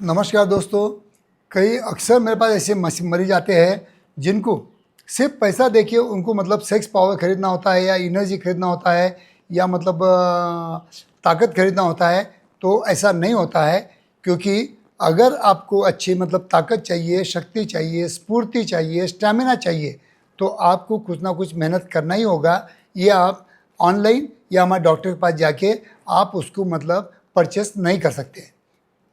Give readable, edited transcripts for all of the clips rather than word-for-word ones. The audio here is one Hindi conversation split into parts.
नमस्कार दोस्तों। कई अक्सर मेरे पास ऐसे मरीज आते हैं जिनको सिर्फ पैसा देखिए उनको मतलब सेक्स पावर खरीदना होता है या एनर्जी खरीदना होता है या मतलब ताकत खरीदना होता है। तो ऐसा नहीं होता है, क्योंकि अगर आपको अच्छी मतलब ताकत चाहिए, शक्ति चाहिए, स्फूर्ति चाहिए, स्टैमिना चाहिए, तो आपको कुछ ना कुछ मेहनत करना ही होगा। ये आप ऑनलाइन या हमारे डॉक्टर के पास जाके आप उसको मतलब परचेस नहीं कर सकते।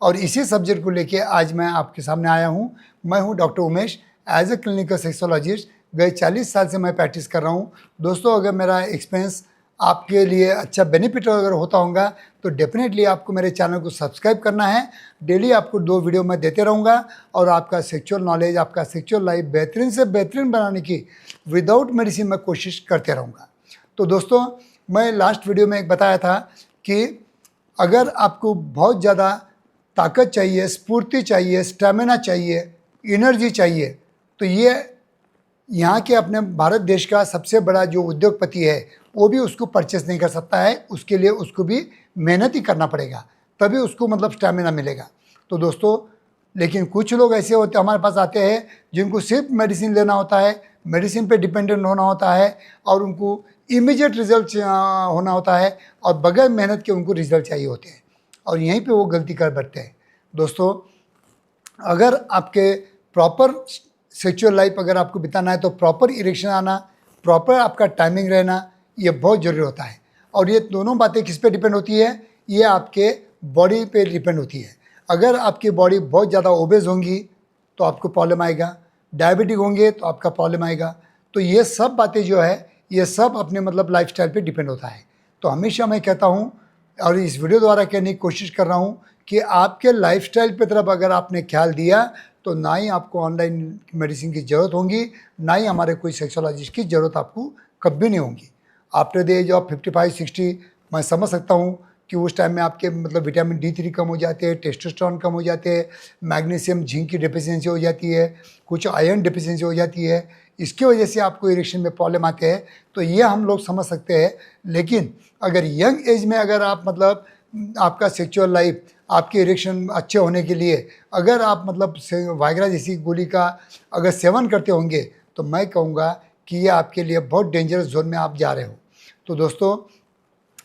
और इसी सब्जेक्ट को लेके आज मैं आपके सामने आया हूँ। मैं हूँ doctor Umesh. As a clinical sexologist गए 40 साल से मैं प्रैक्टिस कर रहा हूँ। दोस्तों, अगर मेरा एक्सपीरियंस आपके लिए अच्छा बेनिफिट अगर होता होगा तो डेफिनेटली आपको मेरे चैनल को सब्सक्राइब करना है। डेली आपको 2 वीडियो मैं देते रहूँगा और आपका सेक्सुअल नॉलेज, आपका सेक्सुअल लाइफ बेहतरीन से बेहतरीन बनाने की विदाउट मेडिसिन मैं कोशिश करते रहूँगा। तो दोस्तों, मैं लास्ट वीडियो में एक बताया था कि अगर आपको बहुत ज़्यादा ताकत चाहिए, स्फूर्ति चाहिए, स्टैमिना चाहिए, एनर्जी चाहिए, तो ये यहाँ के अपने भारत देश का सबसे बड़ा जो उद्योगपति है वो भी उसको परचेस नहीं कर सकता है। उसके लिए उसको भी मेहनत ही करना पड़ेगा, तभी उसको मतलब स्टैमिना मिलेगा। तो दोस्तों, लेकिन कुछ लोग ऐसे होते हमारे पास आते हैं जिनको सिर्फ मेडिसिन लेना होता है, मेडिसिन पे डिपेंडेंट होना होता है और उनको इमीडिएट रिजल्ट होना होता है और बगैर मेहनत के उनको रिजल्ट चाहिए होते हैं और यहीं पे वो गलती कर बैठते हैं। दोस्तों, अगर आपके प्रॉपर सेक्सुअल लाइफ अगर आपको बिताना है तो प्रॉपर इरेक्शन आना, प्रॉपर आपका टाइमिंग रहना, ये बहुत ज़रूरी होता है। और ये दोनों बातें किस पे डिपेंड होती है? ये आपके बॉडी पे डिपेंड होती है। अगर आपकी बॉडी बहुत ज़्यादा ओबेज होंगी तो आपको प्रॉब्लम आएगा, डायबिटिक होंगे तो आपका प्रॉब्लम आएगा। तो ये सब बातें जो है ये सब अपने मतलब लाइफस्टाइल पे डिपेंड होता है। तो हमेशा मैं कहता हूँ और इस वीडियो द्वारा कहने की कोशिश कर रहा हूँ कि आपके लाइफस्टाइल पे तरफ अगर आपने ख्याल दिया तो ना ही आपको ऑनलाइन मेडिसिन की ज़रूरत होगी, ना ही हमारे कोई सेक्सोलॉजिस्ट की ज़रूरत आपको कभी नहीं होगी। आफ्टर द एज ऑफ 55-60 मैं समझ सकता हूँ कि उस टाइम में आपके मतलब विटामिन D3 कम हो जाते हैं, टेस्टोस्टेरोन कम हो जाते हैं, मैग्नीशियम जिंक की डिफिशियंसी हो जाती है, कुछ आयरन डिफिशियंसी हो जाती है। इसकी वजह से आपको इरेक्शन में प्रॉब्लम आते हैं। तो ये हम लोग समझ सकते हैं। लेकिन अगर यंग एज में अगर आप मतलब आपका सेक्सुअल लाइफ, आपके इरेक्शन अच्छे होने के लिए अगर आप मतलब वाइग्रा जैसी गोली का अगर सेवन करते होंगे तो मैं कहूँगा कि ये आपके लिए बहुत डेंजरस जोन में आप जा रहे हो। तो दोस्तों,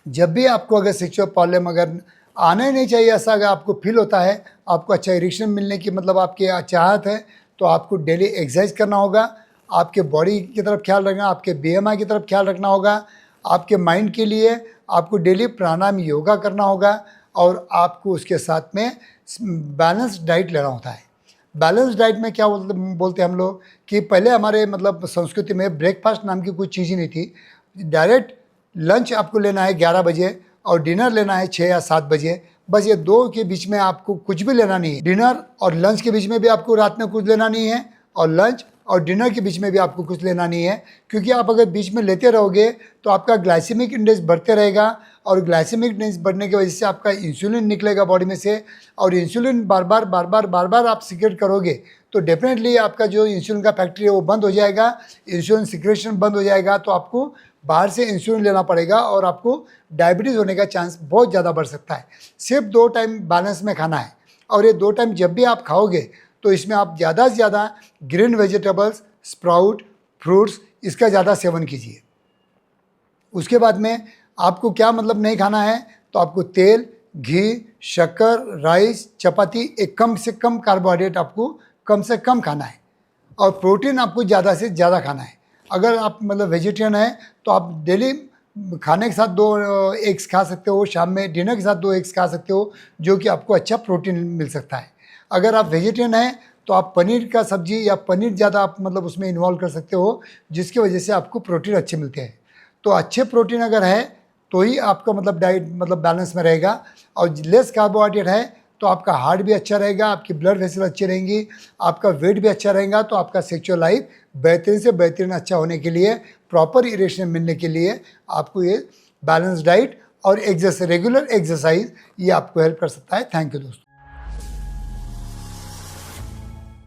जब भी आपको अगर सेक्सुअल प्रॉब्लम अगर आना ही नहीं चाहिए, ऐसा अगर आपको फील होता है, आपको अच्छा इरेक्शन मिलने की मतलब आपकी चाहत है, तो आपको डेली एक्सरसाइज करना होगा, आपके बॉडी की तरफ ख्याल रखना, आपके BMI की तरफ ख्याल रखना होगा। आपके माइंड के लिए आपको डेली प्राणायाम, योगा करना होगा और आपको उसके साथ में बैलेंस डाइट लेना होता है। बैलेंस डाइट में क्या बोलते हैं हम लोग कि पहले हमारे मतलब संस्कृति में ब्रेकफास्ट नाम की कोई चीज़ ही नहीं थी। डायरेक्ट लंच आपको लेना है 11 बजे और डिनर लेना है 6 या 7 बजे। बस ये 2 के बीच में आपको कुछ भी लेना नहीं है। डिनर और लंच के बीच में भी आपको रात में कुछ लेना नहीं है और लंच और डिनर के बीच में भी आपको कुछ लेना नहीं है, क्योंकि आप अगर बीच में लेते रहोगे तो आपका ग्लाइसेमिक इंडेक्स बढ़ते रहेगा और ग्लाइसेमिक इंडेक्स बढ़ने की वजह से आपका इंसुलिन निकलेगा बॉडी में से और इंसुलिन बार बार आप सिक्रेट करोगे तो डेफिनेटली आपका जो इंसुलिन का फैक्ट्री है वो बंद हो जाएगा, इंसुलिन सिक्रेशन बंद हो जाएगा। तो आपको बाहर से इंसुलिन लेना पड़ेगा और आपको डायबिटीज़ होने का चांस बहुत ज़्यादा बढ़ सकता है। सिर्फ 2 टाइम बैलेंस में खाना है और ये 2 टाइम जब भी आप खाओगे तो इसमें आप ज़्यादा से ज़्यादा ग्रीन वेजिटेबल्स, स्प्राउट, फ्रूट्स, इसका ज़्यादा सेवन कीजिए। उसके बाद में आपको क्या मतलब नहीं खाना है, तो आपको तेल, घी, शक्कर, राइस, चपाती, एक कम से कम कार्बोहाइड्रेट आपको कम से कम खाना है और प्रोटीन आपको ज़्यादा से ज़्यादा खाना है। अगर आप मतलब वेजिटेरियन हैं तो आप डेली खाने के साथ 2 एग्स खा सकते हो, शाम में डिनर के साथ 2 एग्स खा सकते हो, जो कि आपको अच्छा प्रोटीन मिल सकता है। अगर आप वेजिटेरियन हैं तो आप पनीर का सब्जी या पनीर ज़्यादा आप मतलब उसमें इन्वॉल्व कर सकते हो, जिसकी वजह से आपको प्रोटीन अच्छे मिलते हैं। तो अच्छे प्रोटीन अगर है तो ही आपका मतलब डाइट मतलब बैलेंस में रहेगा और लेस कार्बोहाइड्रेट है तो आपका हार्ट भी अच्छा रहेगा, आपकी ब्लड वेसल अच्छी रहेंगी, आपका वेट भी अच्छा रहेगा। तो आपका सेक्सुअल लाइफ बेहतरीन से बेहतरीन अच्छा होने के लिए, प्रॉपर इरेक्शन मिलने के लिए आपको ये बैलेंस डाइट और रेगुलर एक्सरसाइज ये आपको हेल्प कर सकता है। थैंक यू दोस्तों।